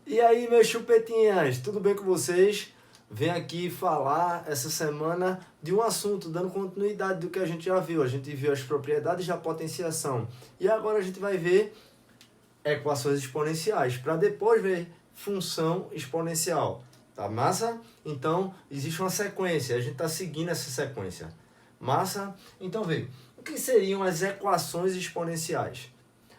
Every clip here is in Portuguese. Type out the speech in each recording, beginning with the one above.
E aí, meus chupetinhas, tudo bem com vocês? Venho aqui falar essa semana de um assunto, dando continuidade do que a gente já viu. A gente viu as propriedades da potenciação. E agora a gente vai ver equações exponenciais, para depois ver função exponencial. Tá massa? Então, existe uma sequência, a gente está seguindo essa sequência. Massa? Então, vê, o que seriam as equações exponenciais?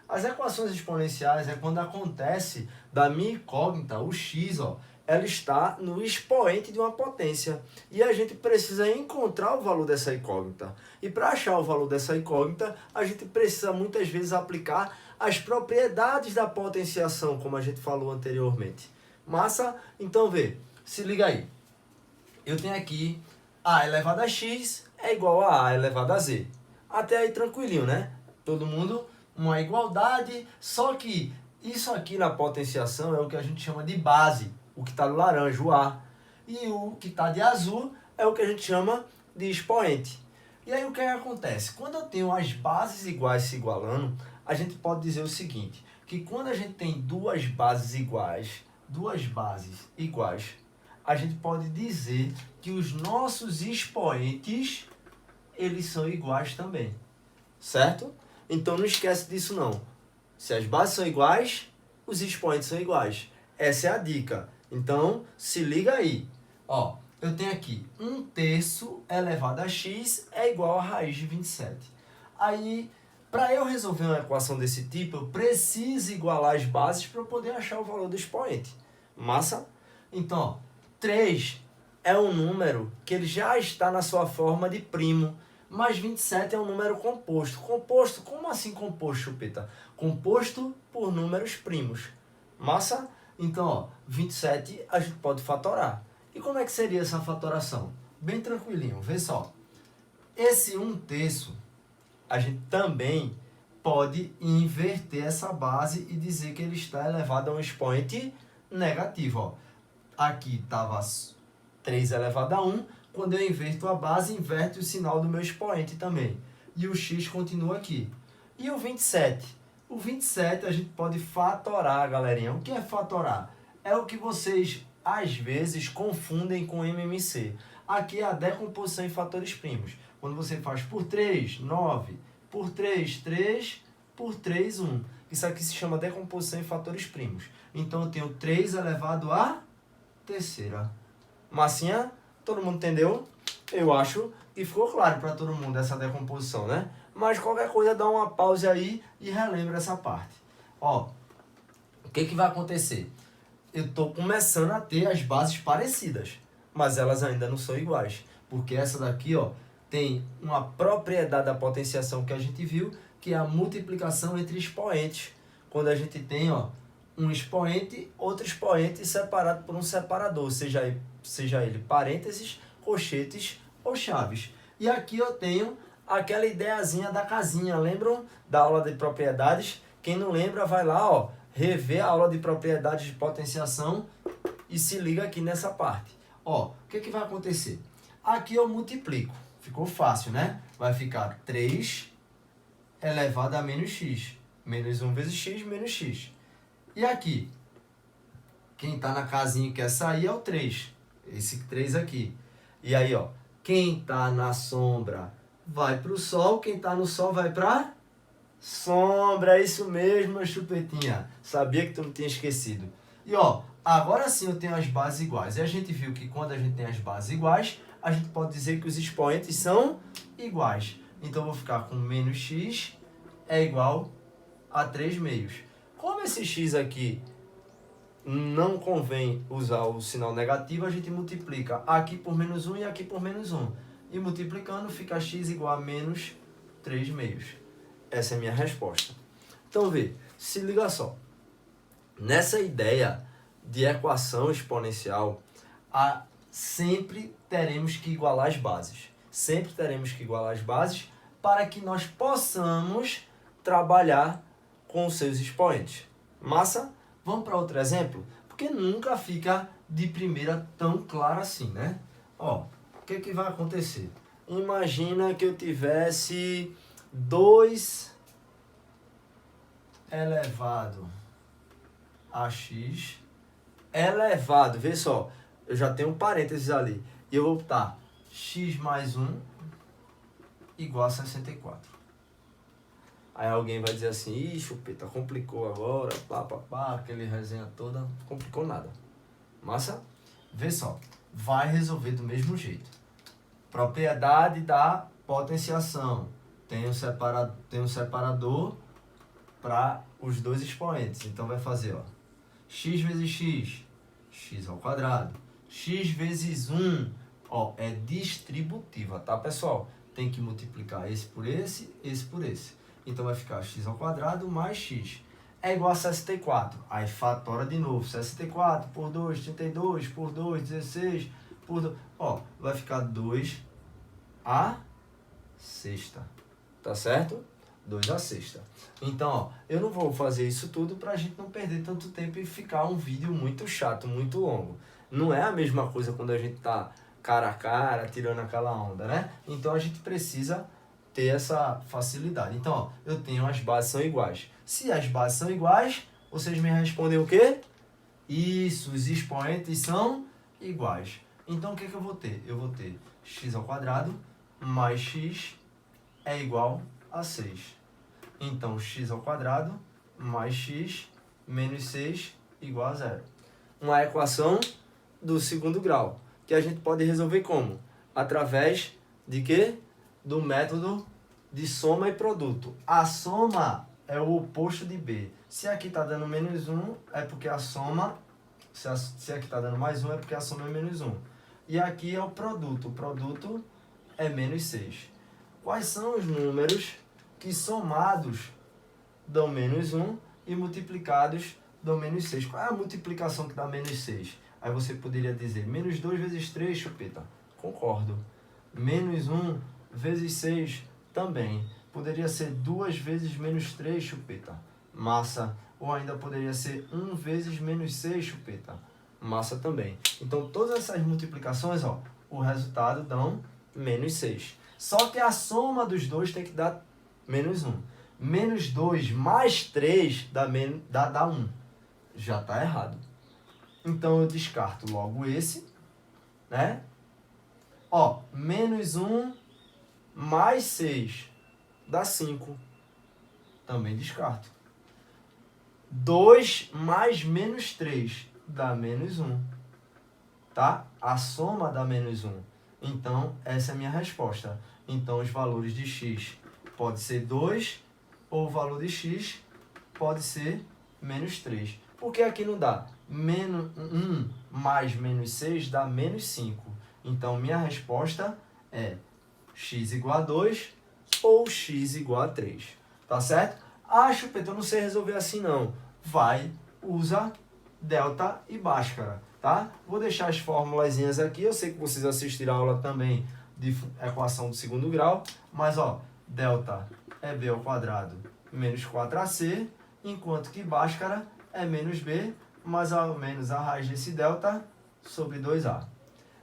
As equações exponenciais é quando acontece da minha incógnita, o x, ó, ela está no expoente de uma potência. E a gente precisa encontrar o valor dessa incógnita. E para achar o valor dessa incógnita, a gente precisa muitas vezes aplicar as propriedades da potenciação, como a gente falou anteriormente. Massa? Então vê, se liga aí. Eu tenho aqui a elevado a x é igual a elevado a z. Até aí tranquilinho, né? Todo mundo, uma igualdade, só que isso aqui na potenciação é o que a gente chama de base, o que está no laranja, o A. E o que está de azul é o que a gente chama de expoente. E aí o que acontece? Quando eu tenho as bases iguais se igualando, a gente pode dizer o seguinte, que quando a gente tem duas bases iguais, a gente pode dizer que os nossos expoentes, eles são iguais também, certo? Então não esquece disso não. Se as bases são iguais, os expoentes são iguais. Essa é a dica. Então, se liga aí. Ó, eu tenho aqui 1/3 elevado a x é igual a raiz de 27. Aí, para eu resolver uma equação desse tipo, eu preciso igualar as bases para eu poder achar o valor do expoente. Massa? Então, ó, 3 é um número que ele já está na sua forma de primo, mas 27 é um número composto. Composto? Como assim composto, chupeta? Composto por números primos. Massa? Então, ó, 27 a gente pode fatorar. E como é que seria essa fatoração? Bem tranquilinho, vê só. Esse 1/3, a gente também pode inverter essa base e dizer que ele está elevado a um expoente negativo. Ó. Aqui estava 3 elevado a 1. Quando eu inverto a base, inverte o sinal do meu expoente também. E o x continua aqui. E o 27? O 27 a gente pode fatorar, galerinha. O que é fatorar? É o que vocês, às vezes, confundem com MMC. Aqui é a decomposição em fatores primos. Quando você faz por 3, 9. Por 3, 3. Por 3, 1. Isso aqui se chama decomposição em fatores primos. Então, eu tenho 3 elevado a terceira. Massinha? Todo mundo entendeu? Eu acho que ficou claro para todo mundo essa decomposição, né? Mas qualquer coisa, dá uma pausa aí e relembra essa parte. Ó, o que vai acontecer? Eu estou começando a ter as bases parecidas, mas elas ainda não são iguais. Porque essa daqui, ó, tem uma propriedade da potenciação que a gente viu, que é a multiplicação entre expoentes. Quando a gente tem, ó, um expoente, outro expoente separado por um separador, seja ele parênteses, colchetes ou chaves. E aqui eu tenho aquela ideiazinha da casinha, lembram da aula de propriedades? Quem não lembra, vai lá, ó, rever a aula de propriedades de potenciação e se liga aqui nessa parte. Ó, o que vai acontecer? Aqui eu multiplico, ficou fácil, né? Vai ficar 3 elevado a menos x, menos 1 vezes x, menos x. E aqui, quem está na casinha e quer sair é o 3. Esse 3 aqui. E aí, ó, quem está na sombra vai para o sol, quem está no sol vai para sombra. É isso mesmo, chupetinha. Sabia que tu não tinha esquecido. E ó, agora sim eu tenho as bases iguais. E a gente viu que quando a gente tem as bases iguais, a gente pode dizer que os expoentes são iguais. Então eu vou ficar com menos x é igual a 3 meios. Como esse x aqui não convém usar o sinal negativo, a gente multiplica aqui por menos 1 e aqui por menos 1. E multiplicando fica x igual a menos 3 meios. Essa é a minha resposta. Então vê, se liga só. Nessa ideia de equação exponencial, sempre teremos que igualar as bases. Sempre teremos que igualar as bases para que nós possamos trabalhar com os seus expoentes. Massa? Vamos para outro exemplo? Porque nunca fica de primeira tão claro assim, né? Ó, o que vai acontecer? Imagina que eu tivesse 2 elevado a x elevado, vê só, eu já tenho um parênteses ali, e eu vou botar x mais 1 igual a 64. Aí alguém vai dizer assim, ih, Chupeta, complicou agora, aquele resenha toda, não complicou nada. Massa? Vê só, vai resolver do mesmo jeito. Propriedade da potenciação. Tem um separador para os dois expoentes. Então vai fazer, ó, x vezes x, x ao quadrado. X vezes 1, ó, é distributiva, tá, pessoal? Tem que multiplicar esse por esse por esse. Então vai ficar x ao quadrado mais x. É igual a 64. Aí fatora de novo. 64 por 2, 32 por 2, 16 por 2. Ó, vai ficar 2 a sexta. Tá certo? 2 a sexta. Então, ó, eu não vou fazer isso tudo pra gente não perder tanto tempo e ficar um vídeo muito chato, muito longo. Não é a mesma coisa quando a gente tá cara a cara, tirando aquela onda, né? Então a gente precisa ter essa facilidade. Então, ó, eu tenho as bases são iguais. Se as bases são iguais, vocês me respondem o quê? Isso, os expoentes são iguais. Então, o que eu vou ter? Eu vou ter x ao quadrado mais x é igual a 6. Então, x ao quadrado mais x menos 6 igual a 0. Uma equação do segundo grau, que a gente pode resolver como? Através de quê? Do método de soma e produto. A soma é o oposto de B. Se aqui está dando menos 1, é porque a soma... Se aqui está dando mais 1, é porque a soma é menos 1. E aqui é o produto. O produto é menos 6. Quais são os números que somados dão menos 1 e multiplicados dão menos 6? Qual é a multiplicação que dá menos 6? Aí você poderia dizer, menos 2 vezes 3, Chupeta. Concordo. Menos 1 vezes 6 também. Poderia ser 2 vezes menos 3, Chupeta. Massa. Ou ainda poderia ser 1 vezes menos 6, Chupeta. Massa também. Então, todas essas multiplicações, ó, o resultado dão menos 6. Só que a soma dos dois tem que dar menos 1. Menos 2 mais 3 dá 1. Já está errado. Então, eu descarto logo esse, né? Ó, menos 1 mais 6 dá 5. Também descarto. 2 mais menos 3 dá menos 1. Tá? A soma dá menos 1. Então, essa é a minha resposta. Então, os valores de x pode ser 2 ou o valor de x pode ser menos 3. Por que aqui não dá? Menos 1 mais menos 6 dá menos 5. Então, minha resposta é x igual a 2 ou x igual a 3. Tá certo? Ah, Chupeta, eu não sei resolver assim não. Vai, usa delta e Bhaskara, tá? Vou deixar as formulazinhas aqui. Eu sei que vocês assistiram a aula também de equação do segundo grau. Mas, ó, delta é b ao quadrado menos 4ac, enquanto que Bhaskara é menos b mais ou menos a raiz desse delta sobre 2a.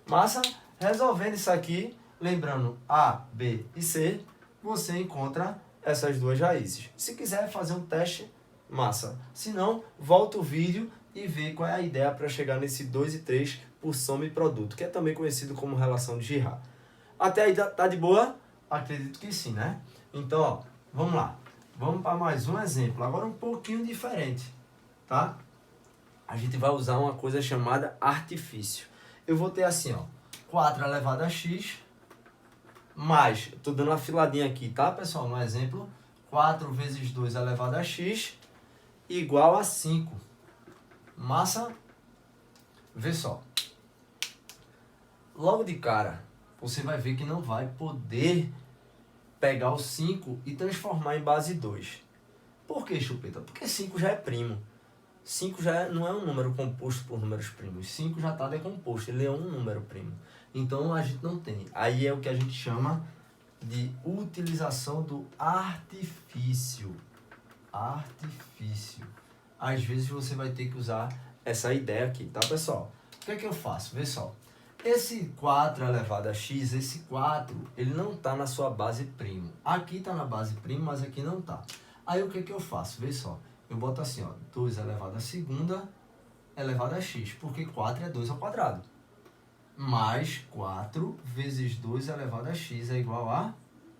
Massa? Resolvendo isso aqui, lembrando A, B e C, você encontra essas duas raízes. Se quiser fazer um teste, massa. Se não, volta o vídeo e vê qual é a ideia para chegar nesse 2 e 3 por soma e produto, que é também conhecido como relação de Girard. Até aí tá de boa? Acredito que sim, né? Então, ó, vamos lá. Vamos para mais um exemplo, agora um pouquinho diferente, tá? A gente vai usar uma coisa chamada artifício. Eu vou ter assim, ó, 4 elevado a x, mais, estou dando uma filadinha aqui, tá, pessoal? No exemplo, 4 vezes 2 elevado a x igual a 5. Massa? Vê só. Logo de cara, você vai ver que não vai poder pegar o 5 e transformar em base 2. Por que, Chupeta? Porque 5 já é primo. 5 já não é um número composto por números primos. 5 já está decomposto, ele é um número primo. Então, a gente não tem. Aí é o que a gente chama de utilização do artifício. Artifício. Às vezes, você vai ter que usar essa ideia aqui, tá, pessoal? O que é que eu faço? Vê só. Esse 4 elevado a x, esse 4, ele não está na sua base primo. Aqui está na base primo, mas aqui não está. Aí, o que é que eu faço? Vê só. Eu boto assim, ó, 2 elevado a segunda elevado a x, porque 4 é 2 ao quadrado. Mais 4 vezes 2 elevado a x é igual a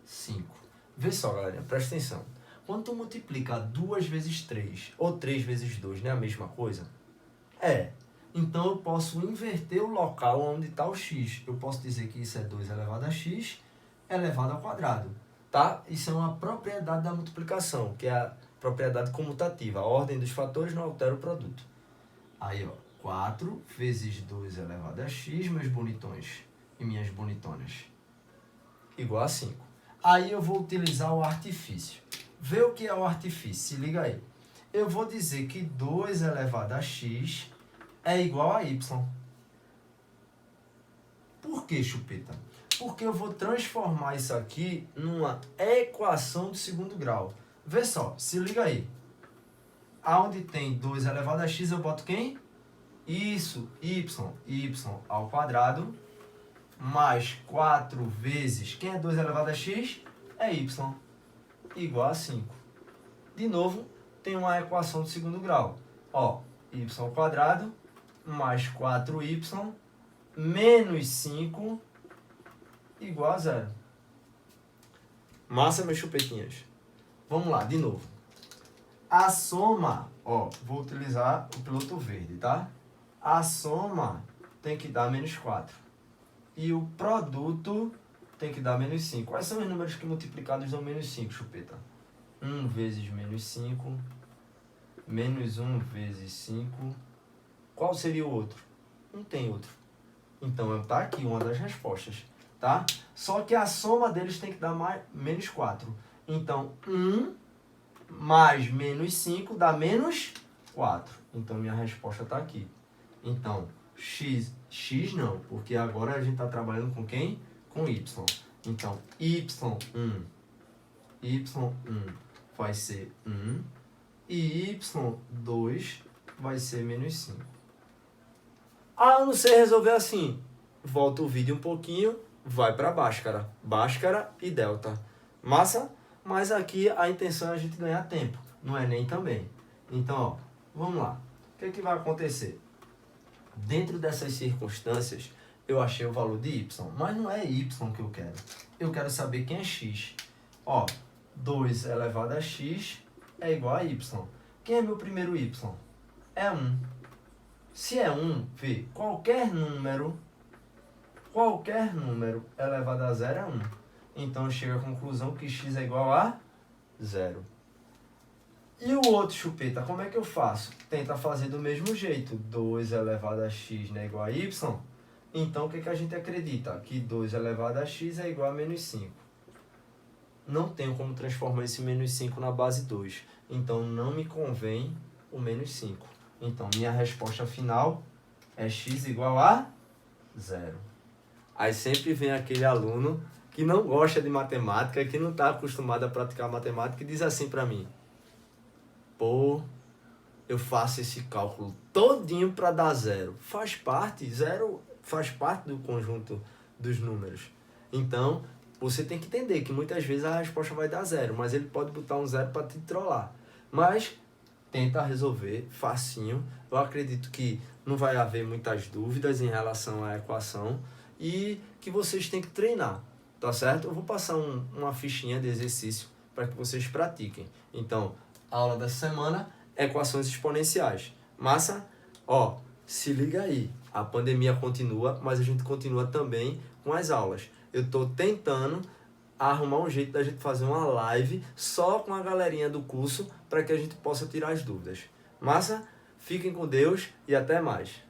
5. Vê só, galera, presta atenção. Quando tu multiplica 2 vezes 3 ou 3 vezes 2, não é a mesma coisa? É. Então, eu posso inverter o local onde está o x. Eu posso dizer que isso é 2 elevado a x elevado ao quadrado. Tá? Isso é uma propriedade da multiplicação, que é a propriedade comutativa. A ordem dos fatores não altera o produto. Aí, ó, 4 vezes 2 elevado a x, meus bonitões e minhas bonitonas, igual a 5. Aí eu vou utilizar o artifício. Vê o que é o artifício, se liga aí. Eu vou dizer que 2 elevado a x é igual a y. Por que, chupeta? Porque eu vou transformar isso aqui numa equação de segundo grau. Vê só, se liga aí. Aonde tem 2 elevado a x, eu boto quem? Isso, y ao quadrado, mais 4 vezes, quem é 2 elevado a x? É y, igual a 5. De novo, tem uma equação de segundo grau. Ó, y ao quadrado, mais 4y, menos 5, igual a 0. Massa, meus chupetinhas. Vamos lá, de novo. A soma, ó, vou utilizar o piloto verde, tá? A soma tem que dar menos 4. E o produto tem que dar menos 5. Quais são os números que multiplicados dão menos 5, chupeta? 1 vezes menos 5, menos 1 vezes 5. Qual seria o outro? Não tem outro. Então, está aqui uma das respostas, tá? Só que a soma deles tem que dar menos 4. Então, 1 mais menos 5 dá menos 4. Então, minha resposta está aqui. Então, x não, porque agora a gente está trabalhando com quem? Com y. Então, y1 vai ser 1 e y2 vai ser menos 5. Ah, eu não sei resolver assim. Volta o vídeo um pouquinho, vai para Bhaskara. Bhaskara e delta. Massa? Mas aqui a intenção é a gente ganhar tempo, não é nem também. Então, ó, vamos lá. O que é que vai acontecer? Dentro dessas circunstâncias, eu achei o valor de y, mas não é y que eu quero. Eu quero saber quem é x. Ó, 2 elevado a x é igual a y. Quem é meu primeiro y? É 1. Se é 1, vê, qualquer número elevado a 0 é 1. Então, eu chego à conclusão que x é igual a 0. E o outro, chupeta, como é que eu faço? Tenta fazer do mesmo jeito. 2 elevado a x não é igual a y. Então, o que a gente acredita? Que 2 elevado a x é igual a menos 5. Não tenho como transformar esse menos 5 na base 2. Então, não me convém o menos 5. Então, minha resposta final é x igual a 0. Aí sempre vem aquele aluno que não gosta de matemática, que não está acostumado a praticar matemática e diz assim para mim: pô, eu faço esse cálculo todinho para dar 0. Faz parte, 0 faz parte do conjunto dos números. Então, você tem que entender que muitas vezes a resposta vai dar 0, mas ele pode botar um 0 para te trollar. Mas tenta resolver facinho. Eu acredito que não vai haver muitas dúvidas em relação à equação e que vocês têm que treinar, tá certo? Eu vou passar uma fichinha de exercício para que vocês pratiquem. Então, aula dessa semana, equações exponenciais. Massa? Ó, se liga aí. A pandemia continua, mas a gente continua também com as aulas. Eu estou tentando arrumar um jeito da gente fazer uma live só com a galerinha do curso para que a gente possa tirar as dúvidas. Massa? Fiquem com Deus e até mais.